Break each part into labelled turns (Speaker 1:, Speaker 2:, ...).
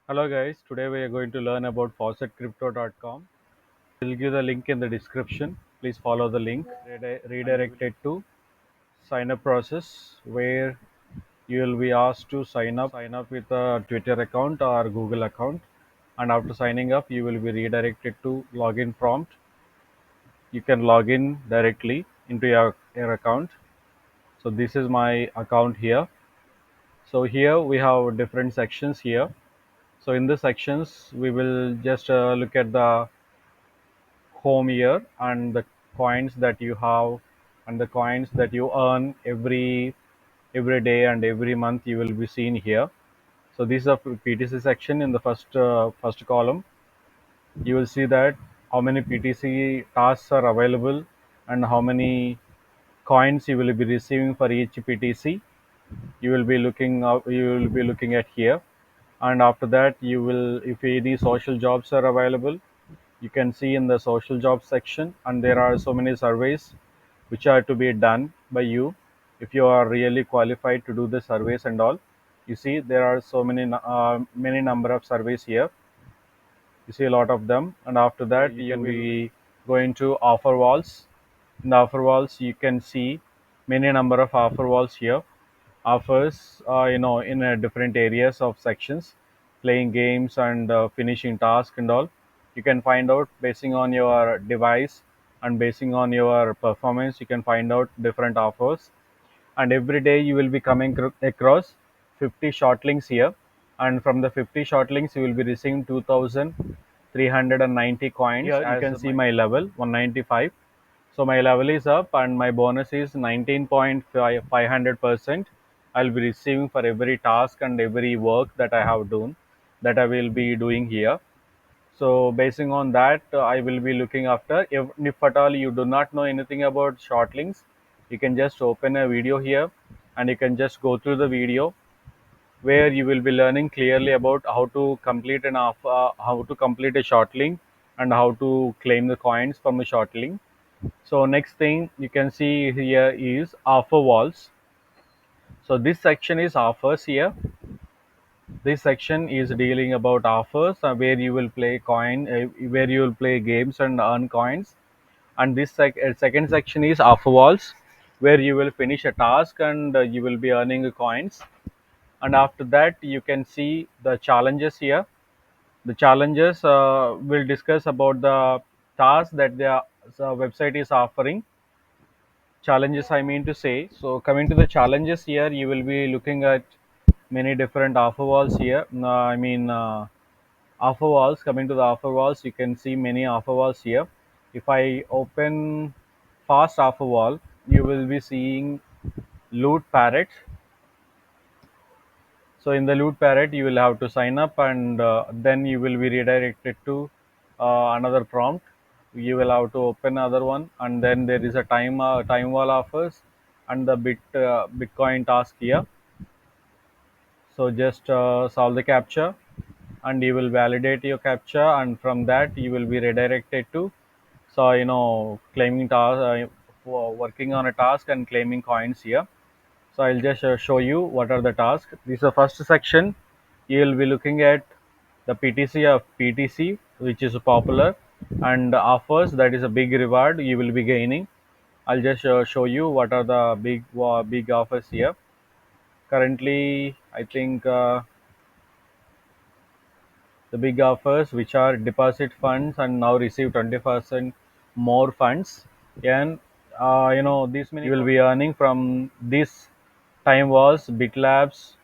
Speaker 1: Hello guys, today we are going to learn about FaucetCrypto.com. We'll give the link in the description. Please follow the link. Redirected to sign up process where you will be asked to sign up with a Twitter account or Google account, and after signing up you will be redirected to login prompt. You can log in directly into your account. So this is my account here. So here we have different sections here. So in the sections we will just look at the home year and the coins that you have and the coins that you earn every day and every month you will be seen here. So this is a PTC section. In the first column you will see that how many PTC tasks are available and how many coins you will be receiving for each PTC. You will be looking at here, and after that you will, if any social jobs are available, you can see in the social jobs section, and there are so many surveys which are to be done by you if you are really qualified to do the surveys and all. You see there are so many number of surveys here. You see a lot of them, and after that you can be going to offer walls. In the offer walls you can see many number of offer walls here. Offers in different areas of sections, playing games and finishing tasks and all. You can find out basing on your device and basing on your performance. You can find out different offers, and every day you will be coming across 50 short links here, and from the 50 short links you will be receiving 2390 coins. Here you can see my level 195. So my level is up and my bonus is 19.500%. I'll be receiving for every task and every work that I have done, that I will be doing here. So basing on that, I will be looking after. If at all you do not know anything about short links, you can just open a video here and you can just go through the video where you will be learning clearly about how to complete a short link and how to claim the coins from the short link. So next thing you can see here is offer walls. So this section is offers here. This section is dealing about offers, where you will play where you will play games and earn coins. And this second section is offer walls, where you will finish a task and you will be earning coins. And after that you can see the challenges here. The challenges will discuss about the task that the website is offering. Challenges, I mean to say. So coming to the challenges here, you will be looking at many different offer walls here. Offer walls. Coming to the offer walls, you can see many offer walls here. If I open fast offer wall, you will be seeing loot parrot. So in the loot parrot you will have to sign up, and then you will be redirected to another prompt. You will have to open another one, and then there is a time wall offers and the bitcoin task here. So just solve the captcha and you will validate your captcha, and from that you will be redirected to, so claiming task, working on a task and claiming coins here. So I'll just show you what are the tasks. This is the first section. You will be looking at the PTC of PTC, which is popular, and offers, that is a big reward you will be gaining. I'll just show you what are the big offers here. Currently, I think the big offers, which are deposit funds and now receive 20% more funds, and this many you will be earning from this time was BitLabs,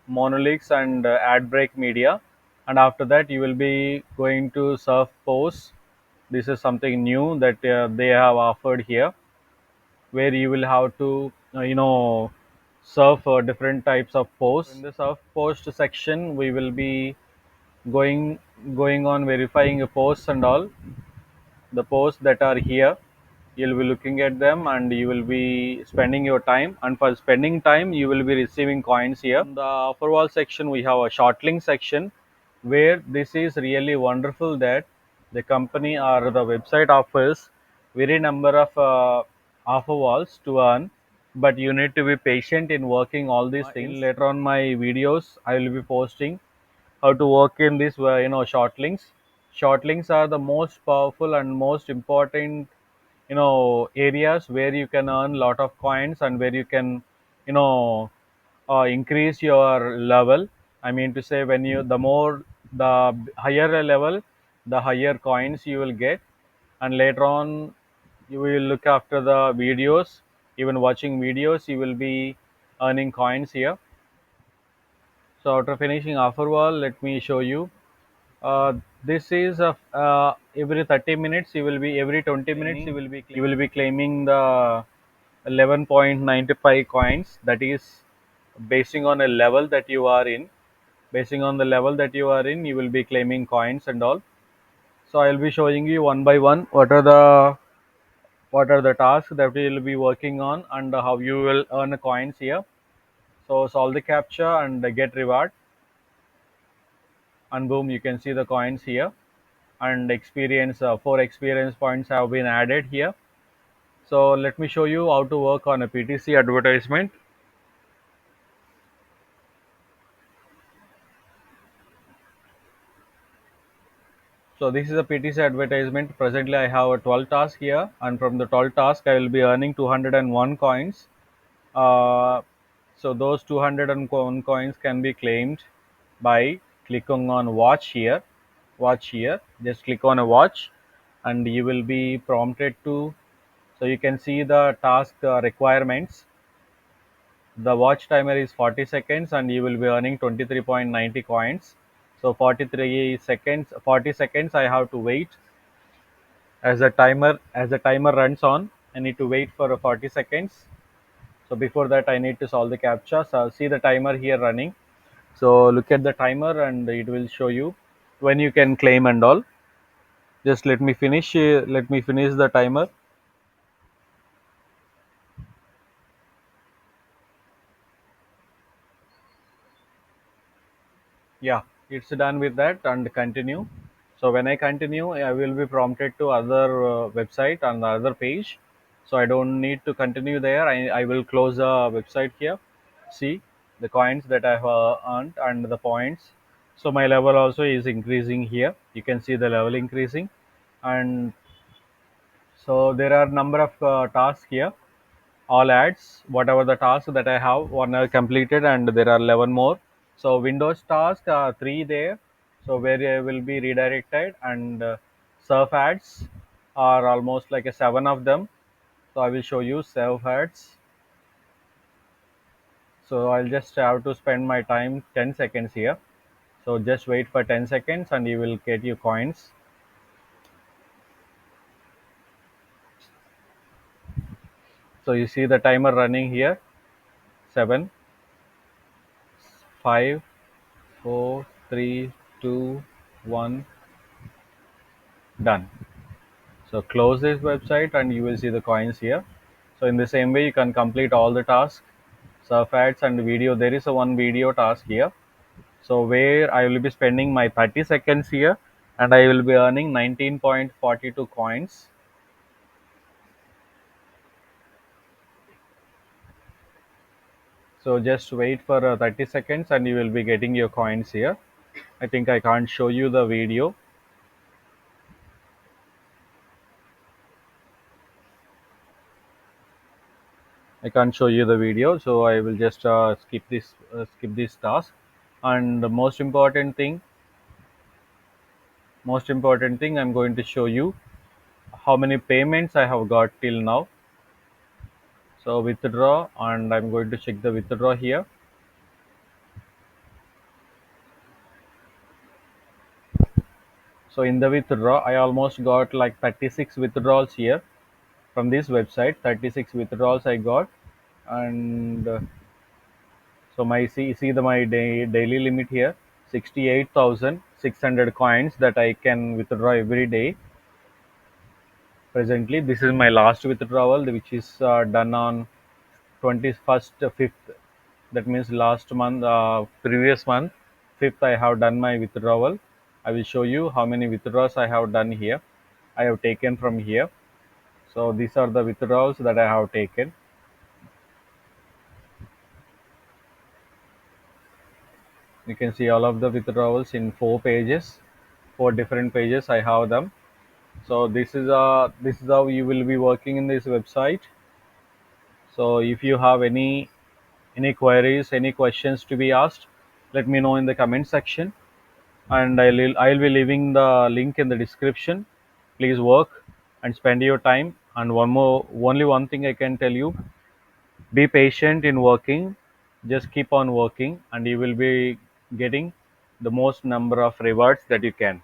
Speaker 1: Monolix, and AdBreak Media. And after that you will be going to Surf Post. This is something new that they have offered here, where you will have to surf different types of posts. In the surf post section we will be going going on verifying a posts and all. The posts that are here, you'll be looking at them and you will be spending your time, and for spending time you will be receiving coins here. In the offer wall section we have a short link section, where this is really wonderful that the company or the website offers very number of offer walls to earn, but you need to be patient in working all these things. Later on my videos I will be posting how to work in this short links. Short links are the most powerful and most important areas where you can earn a lot of coins, and where you can you know increase your level. I mean to say, when you the more the higher a level, the higher coins you will get. And later on, you will look after the videos. Even watching videos, you will be earning coins here. So after finishing offer wall, let me show you. This is every 30 minutes you will be, every 20 minutes you will be claiming the 11.95 coins. That is basing on a level that you are in. Basing on the level that you are in, you will be claiming coins and all. So I'll be showing you one by one what are the tasks that we will be working on, and how you will earn coins here. So solve the captcha and get reward, and boom, you can see the coins here. And experience, 4 experience points have been added here. So let me show you how to work on a PTC advertisement. So this is a PTC advertisement. Presently I have a 12 task here, and from the 12 task I will be earning 201 coins. uh, so those 201 coins can be claimed by clicking on watch here. Just click on a watch, and you will be prompted to, so you can see the task requirements. The watch timer is 40 seconds, and you will be earning 23.90 coins. So 43 seconds, 40 seconds I have to wait. As the timer runs on, I need to wait for 40 seconds. So before that, I need to solve the captcha. So see the timer here running. So look at the timer, and it will show you when you can claim and all. Just let me finish. Let me finish the timer. Yeah, it's done with that, and continue. So when I continue, I will be prompted to other website on the other page. So I don't need to continue there. I will close the website here. See the coins that I have earned and the points. So my level also is increasing here. You can see the level increasing. And so there are number of tasks here. All ads, whatever the task that I have, one are completed, and there are 11 more. So Windows task, 3 there. So where I will be redirected, and surf ads are almost like a 7 of them. So I will show you surf ads. So I'll just have to spend my time 10 seconds here. So just wait for 10 seconds, and you will get your coins. So you see the timer running here. 7, 5, 4, 3, 2, 1. Done. So close this website, and you will see the coins here. So in the same way, you can complete all the tasks, surf ads and video. There is a one video task here. So where I will be spending my 30 seconds here, and I will be earning 19.42 coins. So just wait for 30 seconds, and you will be getting your coins here. I think I can't show you the video. I can't show you the video, so I will just skip this task. And the most important thing, I'm going to show you how many payments I have got till now. So withdraw, and I'm going to check the withdraw here. So in the withdraw, I almost got like 36 withdrawals here from this website. 36 withdrawals I got. And so my daily limit here, 68,600 coins that I can withdraw every day. Presently, this is my last withdrawal, which is done on 21st 5th. That means last month, previous month 5th, I have done my withdrawal. I will show you how many withdrawals I have done here. I have taken from here. So these are the withdrawals that I have taken. You can see all of the withdrawals in 4 pages, 4 different pages. I have them. So this is how you will be working in this website. So if you have any queries, any questions to be asked, let me know in the comment section, and I'll be leaving the link in the description. Please work and spend your time. And only one thing I can tell you: be patient in working. Just keep on working, and you will be getting the most number of rewards that you can.